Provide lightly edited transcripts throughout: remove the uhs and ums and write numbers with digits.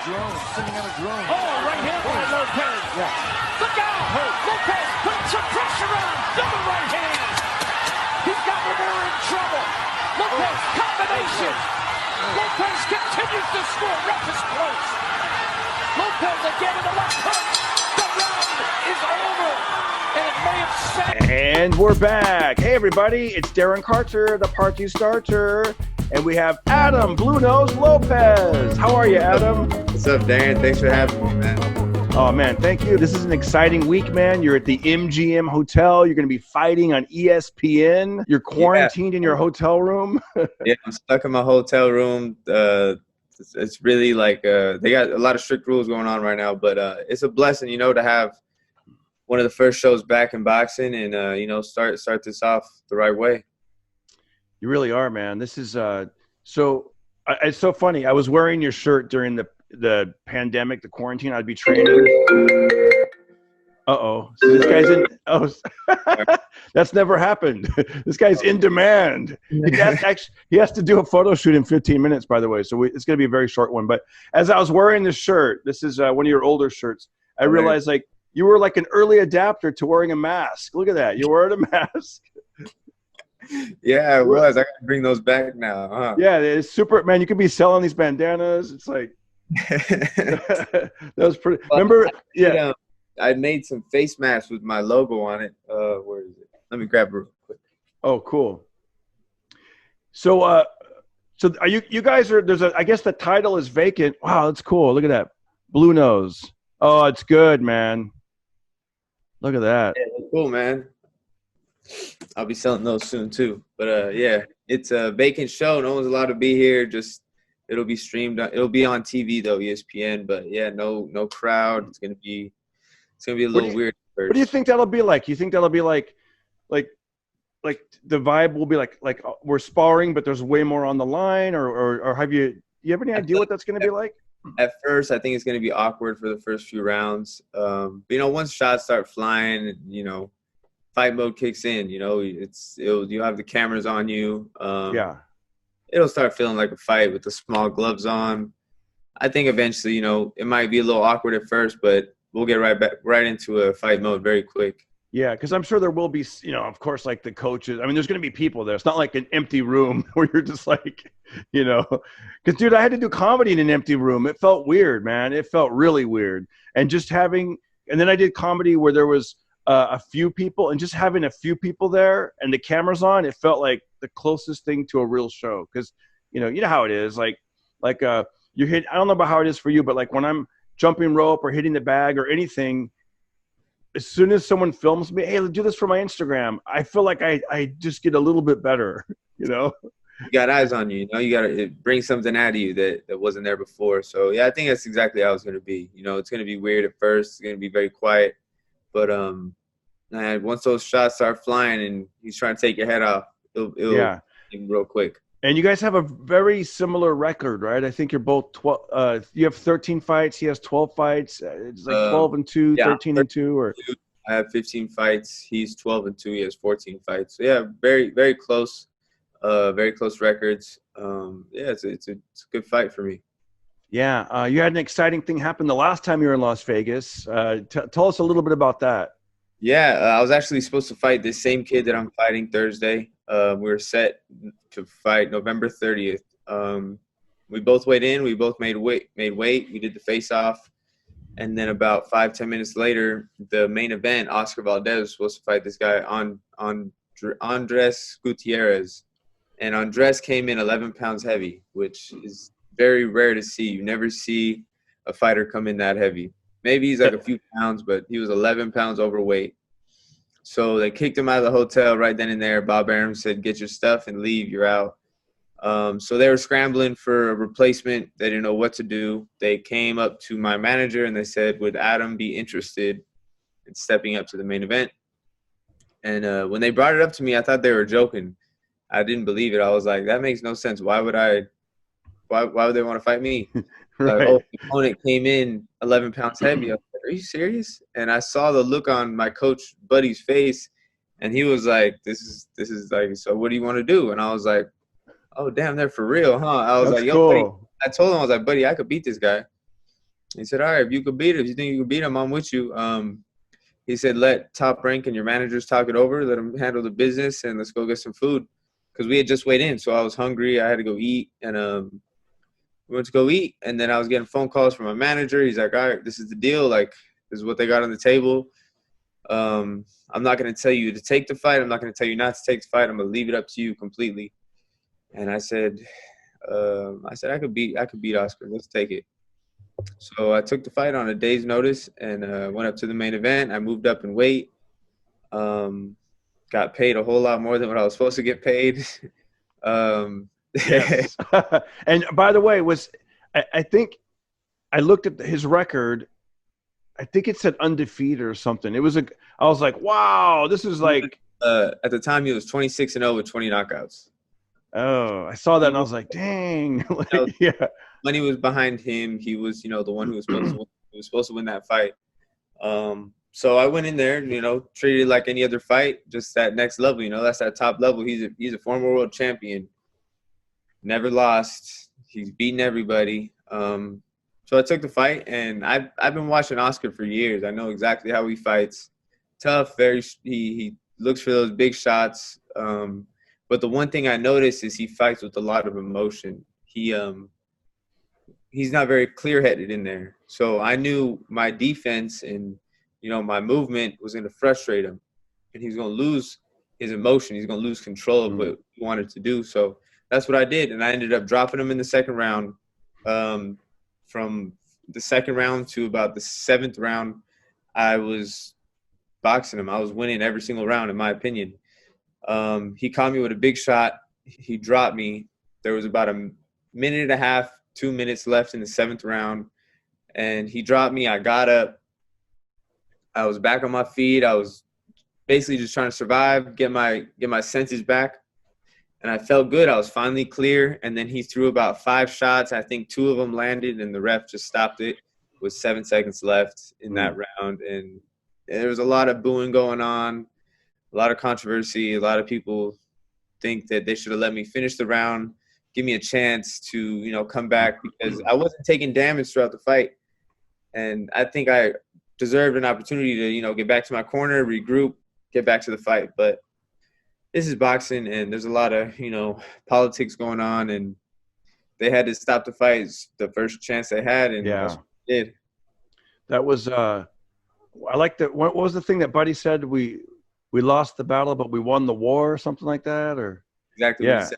Drone, sitting on a drone. Oh, right hand by Lopez. Yeah. Look out! Lopez putting some pressure on. Double right hand. He's got Rivera in trouble. Lopez combination. Lopez continues to score. Ref is close. Lopez again in the left hook. The round is over. And it may have set. And we're back. Hey, everybody. It's Darren Carter, the party starter. And we have Adam BluNose Lopez. How are you, Adam? What's up, Darren? Thanks for having me, man. Oh, man, thank you. This is an exciting week, man. You're at the MGM Hotel. You're going to be fighting on ESPN. You're quarantined in your hotel room. Yeah, I'm stuck in my hotel room. It's really like they got a lot of strict rules going on right now, but it's a blessing, you know, to have one of the first shows back in boxing and, you know, start this off the right way. You really are, man. This is so it's so funny. I was wearing your shirt during the pandemic, the quarantine. I'd be training. So this guy's in. Oh, that's never happened. This guy's in demand. He has to do a photo shoot in 15 minutes, by the way. So it's going to be a very short one. But as I was wearing this shirt, this is one of your older shirts. I realized like you were like an early adapter to wearing a mask. Look at that. You're wearing a mask. Yeah, I was. I got to bring those back now. Huh? Yeah, it's super, man. You could be selling these bandanas. It's like that was pretty. Remember? Yeah, I made some face masks with my logo on it. Where is it? Let me grab it real quick. Oh, cool. So, are you guys are there's a? I guess the title is vacant. Wow, that's cool. Look at that, BluNose. Oh, it's good, man. Look at that. Yeah, cool, man. I'll be selling those soon too. But yeah, it's a vacant show. No one's allowed to be here. Just it'll be streamed. It'll be on TV though, ESPN. But yeah, no crowd. It's gonna be a little weird. What do you think that'll be like? You think that'll be like the vibe will be like we're sparring, but there's way more on the line, or do you have any idea what that's gonna be like? At first, I think it's gonna be awkward for the first few rounds. But, you know, once shots start flying, you know, fight mode kicks in, you know, you have the cameras on you. It'll start feeling like a fight with the small gloves on. I think eventually, you know, it might be a little awkward at first, but we'll get right into a fight mode very quick. Yeah, because I'm sure there will be, you know, of course, like the coaches. I mean, there's going to be people there. It's not like an empty room where you're just like, you know, because, dude, I had to do comedy in an empty room. It felt weird, man. It felt really weird. And then I did comedy where there was a few people, and just having a few people there and the cameras on, it felt like the closest thing to a real show. Because you know how it is, like you hit. I don't know about how it is for you, but like when I'm jumping rope or hitting the bag or anything, as soon as someone films me, hey, let's do this for my Instagram, I feel like I just get a little bit better, you know. You got eyes on you, you know. You got to bring something out of you that wasn't there before. So yeah, I think that's exactly how it's going to be. You know, it's going to be weird at first. It's going to be very quiet. But man, once those shots start flying and he's trying to take your head off, it'll be real quick. And you guys have a very similar record, right? I think you're both 12. You have 13 fights. He has 12 fights. It's like 12-2, 13-2, or I have 15 fights. He's 12-2. He has 14 fights. So yeah, very very close. Very close records. Yeah, it's a good fight for me. Yeah, you had an exciting thing happen the last time you were in Las Vegas. Tell us a little bit about that. Yeah, I was actually supposed to fight this same kid that I'm fighting Thursday. We were set to fight November 30th. We both weighed in. We both made weight. We did the face-off. And then about 5-10 minutes later, the main event, Oscar Valdez was supposed to fight this guy, Andres Gutierrez. And Andres came in 11 pounds heavy, which is very rare to see. You never see a fighter come in that heavy. Maybe he's like a few pounds, but he was 11 pounds overweight. So they kicked him out of the hotel right then and there. Bob Arum said, get your stuff and leave. You're out. So they were scrambling for a replacement. They didn't know what to do. They came up to my manager and they said, would Adam be interested in stepping up to the main event? And when they brought it up to me, I thought they were joking. I didn't believe it. I was like, that makes no sense. Why would they want to fight me? Right. Like, the opponent came in 11 pounds heavy. I was like, are you serious? And I saw the look on my coach buddy's face, and he was like, this is like, so what do you want to do? And I was like, oh, damn, they're for real, huh? I was That's like, yo, cool. buddy. I told him, I was like, buddy, I could beat this guy. He said, all right, if you could beat him, if you think you could beat him, I'm with you. He said, let Top Rank and your managers talk it over, let them handle the business, and let's go get some food. Because we had just weighed in, so I was hungry. I had to go eat, and we went to go eat. And then I was getting phone calls from my manager. He's like, all right, this is the deal. Like, this is what they got on the table. I'm not going to tell you to take the fight. I'm not going to tell you not to take the fight. I'm going to leave it up to you completely. And I said, I could beat Oscar. Let's take it. So I took the fight on a day's notice and went up to the main event. I moved up in weight. Got paid a whole lot more than what I was supposed to get paid. Yes. And by the way, I think I looked at his record. I think it said undefeated or something. I was like, wow, this is like. At the time, he was 26-0 with 20 knockouts. Oh, I saw that and I was like, dang. Like, yeah. Money was behind him. He was, the one who was supposed to win that fight. So I went in there, treated it like any other fight, just that next level. That's that top level. He's a former world champion, never lost. He's beaten everybody. So I took the fight, and I've been watching Oscar for years. I know exactly how he fights. Tough, he looks for those big shots. But the one thing I noticed is he fights with a lot of emotion. He's not very clear-headed in there. So I knew my defense and, my movement was going to frustrate him. And he's going to lose his emotion. He's going to lose control of what he wanted to do. So that's what I did. And I ended up dropping him in the second round. From the second round to about the seventh round, I was boxing him. I was winning every single round, in my opinion. He caught me with a big shot. He dropped me. There was about a minute and a half, 2 minutes left in the seventh round, and he dropped me. I got up. I was back on my feet. I was basically just trying to survive, get my senses back, and I felt good. I was finally clear, and then he threw about 5 shots. I think 2 of them landed, and the ref just stopped it with 7 seconds left in that round, and there was a lot of booing going on. A lot of controversy. A lot of people think that they should have let me finish the round, give me a chance to, come back, because I wasn't taking damage throughout the fight. And I think I deserved an opportunity to, get back to my corner, regroup, get back to the fight. But this is boxing, and there's a lot of, politics going on, and they had to stop the fights the first chance they had, and that's what they did. That was I like that. What was the thing that Buddy said? We lost the battle, but we won the war, or something like that, or exactly. Yeah,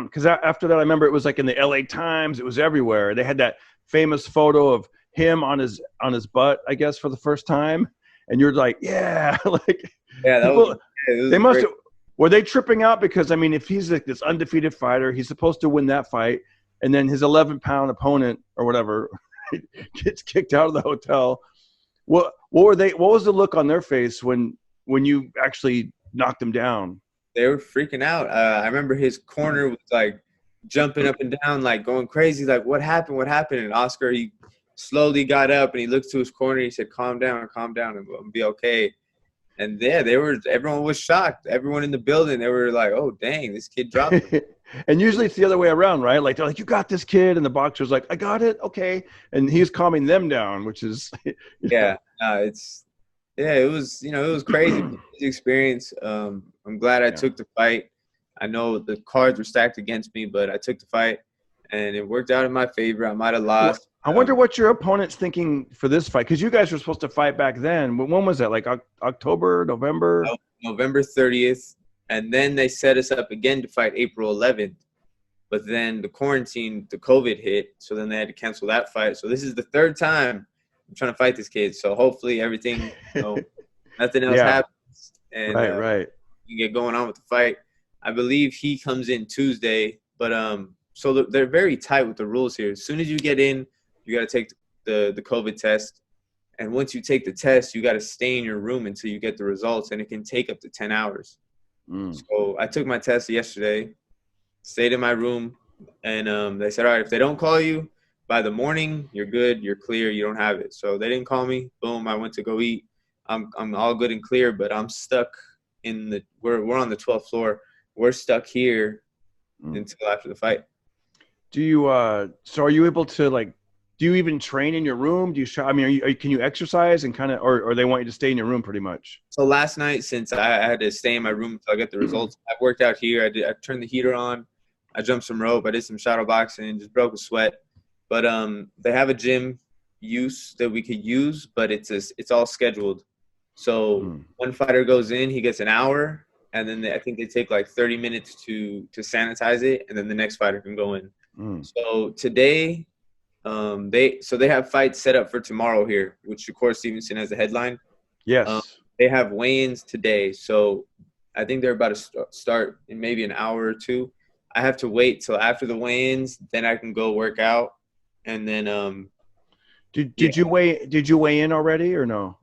because after that, I remember it was like in the LA Times. It was everywhere. They had that famous photo of him on his butt, I guess, for the first time, and you're like, yeah, like, yeah, they must have. Were they tripping out? Because I mean, if he's like this undefeated fighter, he's supposed to win that fight, and then his 11-pound opponent or whatever gets kicked out of the hotel. What was the look on their face when you actually knocked him down? They were freaking out. I remember his corner was like jumping up and down, like going crazy, like, what happened? And Oscar, he slowly got up and he looked to his corner. He said, calm down, and we'll be okay. And yeah, everyone was shocked. Everyone in the building, they were like, oh, dang, this kid dropped him. And usually it's the other way around, right? Like, they're like, you got this, kid. And the boxer's like, I got it. Okay. And he's calming them down, which is. It was crazy experience. I'm glad I took the fight. I know the cards were stacked against me, but I took the fight, and it worked out in my favor. I might have lost. I wonder what your opponent's thinking for this fight, because you guys were supposed to fight back then. When was that? Like October, November? November 30th, and then they set us up again to fight April 11th. But then the COVID hit, so then they had to cancel that fight. So this is the third time I'm trying to fight this kid. So hopefully everything, nothing else happens, and right. You get going on with the fight. I believe he comes in Tuesday, but so they're very tight with the rules here. As soon as you get in, you got to take the COVID test, and once you take the test, you got to stay in your room until you get the results, and it can take up to 10 hours. So I took my test yesterday, stayed in my room, and they said, all right, if they don't call you by the morning, you're good, you're clear, you don't have it. So they didn't call me. Boom, I went to go eat. I'm all good and clear, but I'm stuck we're on the 12th floor. We're stuck here until after the fight. Do you so are you able to, like, Do you even train in your room? Do you I mean, can you exercise and kind of, or they want you to stay in your room pretty much? So last night, since I had to stay in my room until I get the results, I worked out here. I turned the heater on. I jumped some rope. I did some shadow boxing. Just broke a sweat. But they have a gym use that we could use, but it's all scheduled. So one fighter goes in, he gets an hour, and then I think they take like 30 minutes to sanitize it, and then the next fighter can go in. So today, they have fights set up for tomorrow here, which Shakur Stevenson has a headline. Yes. They have weigh-ins today, so I think they're about to start in maybe an hour or two. I have to wait till after the weigh-ins, then I can go work out, and then Did you weigh in already or no?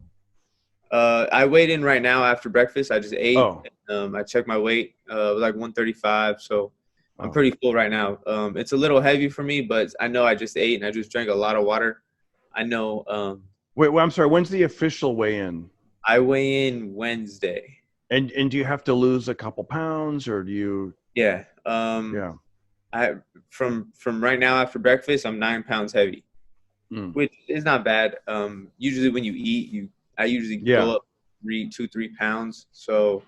I weighed in right now after breakfast. I just ate. Oh. I checked my weight. It was like 135, so I'm pretty full right now. It's a little heavy for me, but I know I just ate and I just drank a lot of water. I know. Wait, I'm sorry. When's the official weigh-in? I weigh in Wednesday. And do you have to lose a couple pounds, or do you? Yeah. I from right now after breakfast, I'm 9 pounds heavy, which is not bad. Usually when you eat, I usually go up 2-3 pounds. So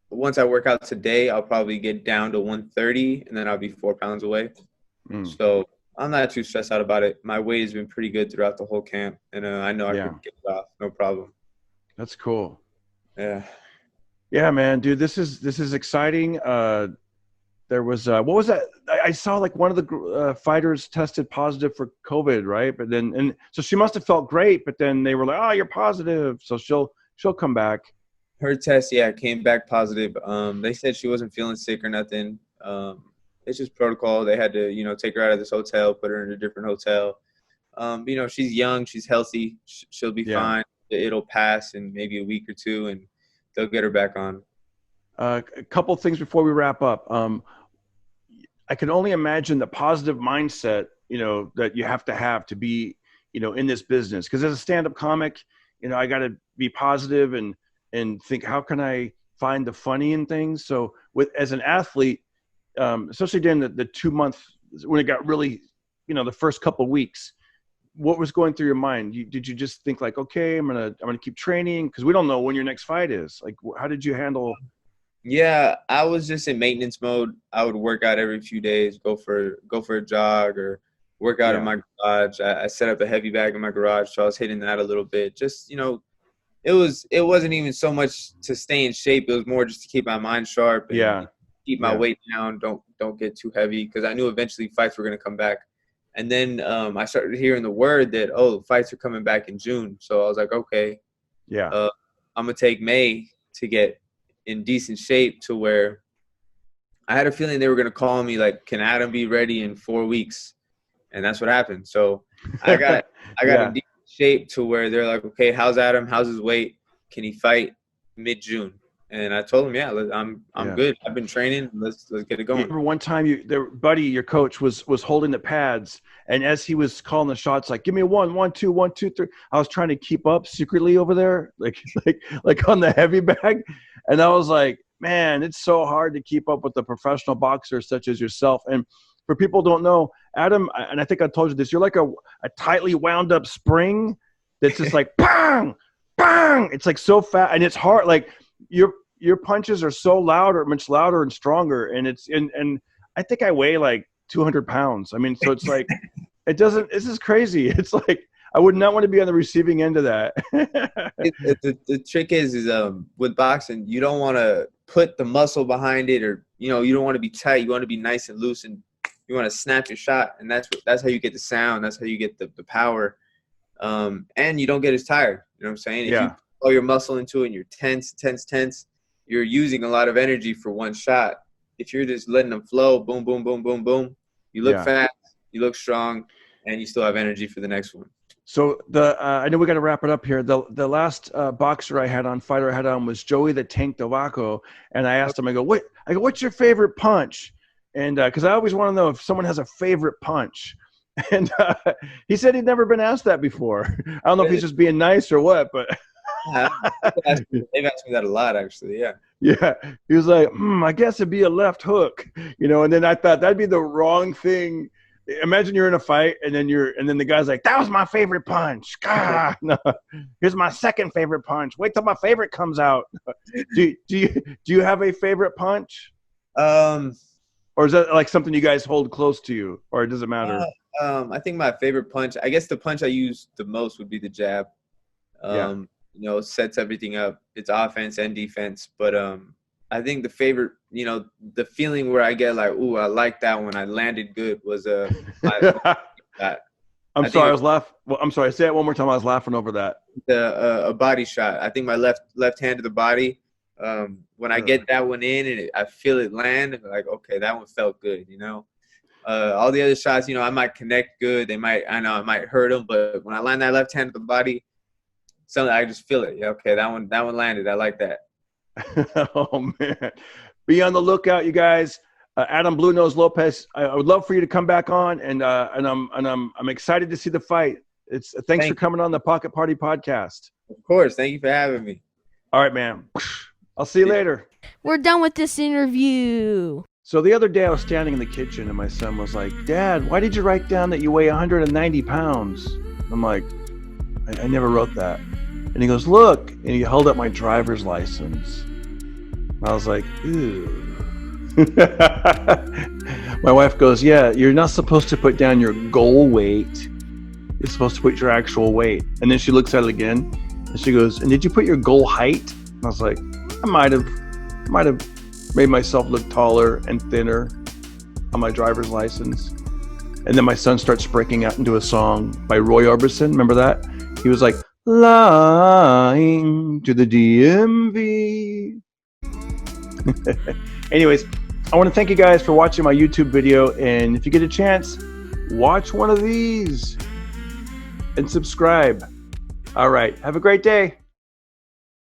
once I work out today, I'll probably get down to 130, and then I'll be 4 pounds away. So I'm not too stressed out about it. My weight has been pretty good throughout the whole camp, and I know I can get it off, no problem. That's cool. Yeah, man, dude, this is exciting. There was what was that? I saw like one of the fighters tested positive for COVID, right? But then, and so she must have felt great, but then they were like, "Oh, you're positive," so she'll come back. Her test, came back positive. They said she wasn't feeling sick or nothing. It's just protocol. They had to, take her out of this hotel, put her in a different hotel. She's young, she's healthy, she'll be fine. It'll pass in maybe a week or two, and they'll get her back on. A couple things before we wrap up. I can only imagine the positive mindset, that you have to be, in this business. Because as a stand-up comic, I got to be positive and think, how can I find the funny in things? So as an athlete, especially during the 2 month when it got really, the first couple of weeks, what was going through your mind? Did you just think like, okay, I'm gonna keep training, because we don't know when your next fight is? Like, how did you handle? Yeah, I was just in maintenance mode. I would work out every few days, go for a jog or work out in my garage. I set up a heavy bag in my garage, so I was hitting that a little bit. Just it wasn't even so much to stay in shape. It was more just to keep my mind sharp and keep my weight down. Don't get too heavy, because I knew eventually fights were going to come back. And then I started hearing the word that, fights are coming back in June. So I was like, okay, I'm going to take May to get in decent shape, to where I had a feeling they were going to call me like, can Adam be ready in 4 weeks? And that's what happened. So I got in decent shape to where they're like, okay, how's Adam? How's his weight? Can he fight mid-June? And I told him, I'm good. I've been training. Let's get it going. Remember one time your coach was holding the pads, and as he was calling the shots, like, give me 1, 2, 1, 2, 3. I was trying to keep up secretly over there, like on the heavy bag. And I was like, man, it's so hard to keep up with the professional boxers such as yourself. And for people who don't know, Adam, and I think I told you this, you're like a tightly wound up spring that's just like bang, bang. It's like so fast, and it's hard. Like your punches are so much louder and stronger. And and I think I weigh like 200 pounds. I mean, so it's like, this is crazy. It's like, I would not want to be on the receiving end of that. The trick is with boxing, you don't want to put the muscle behind it, or, you don't want to be tight. You want to be nice and loose, and you want to snap your shot. And that's how you get the sound. That's how you get the power. And you don't get as tired. You know what I'm saying? If you put all your muscle into it and you're tense, you're using a lot of energy for one shot. If you're just letting them flow, boom, boom, boom, boom, boom, you look fast, you look strong, and you still have energy for the next one. So I know we got to wrap it up here. The last fighter I had on was Joey the Tank Davaco, and I asked him, I go, what's your favorite punch? And because I always want to know if someone has a favorite punch. And he said he'd never been asked that before. I don't know if he's just being nice or what, but they've asked me that a lot, actually. Yeah. He was like, I guess it'd be a left hook, And then I thought that'd be the wrong thing imagine you're in a fight and then the guy's like, that was my favorite punch. God, no. Here's my second favorite punch. Wait till my favorite comes out. Do you have a favorite punch? Or is that like something you guys hold close to you, or it doesn't matter? I think my favorite punch, I guess the punch I use the most would be the jab. You know, sets everything up. It's offense and defense. But I think the favorite, you know, the feeling where I get like, ooh, I like that one. I landed good was I'm sorry, I was laughing. Well, I'm sorry. Say it one more time. I was laughing over that. A body shot. I think my left hand to the body. When I get that one in and I feel it land, like, okay, that one felt good. You know, all the other shots, you know, I might connect good. I might hurt them, but when I land that left hand to the body, something I just feel it. Yeah, okay, that one landed. I like that. Oh man, be on the lookout, you guys. Adam BluNose Lopez, I would love for you to come back on, and I'm excited to see the fight. Thanks for coming on the Pocket Party podcast. Of course, thank you for having me. All right, man. I'll see you later. We're done with this interview. So the other day I was standing in the kitchen and my son was like, Dad, why did you write down that you weigh 190 pounds? I'm like, I never wrote that. And he goes, look, and he held up my driver's license. I was like, ew. My wife goes, yeah, you're not supposed to put down your goal weight. You're supposed to put your actual weight. And then she looks at it again and she goes, and did you put your goal height? And I was like, I might have made myself look taller and thinner on my driver's license. And then my son starts breaking out into a song by Roy Orbison. Remember that? He was like, lying to the DMV. Anyways, I want to thank you guys for watching my YouTube video. And if you get a chance, watch one of these and subscribe. All right. Have a great day.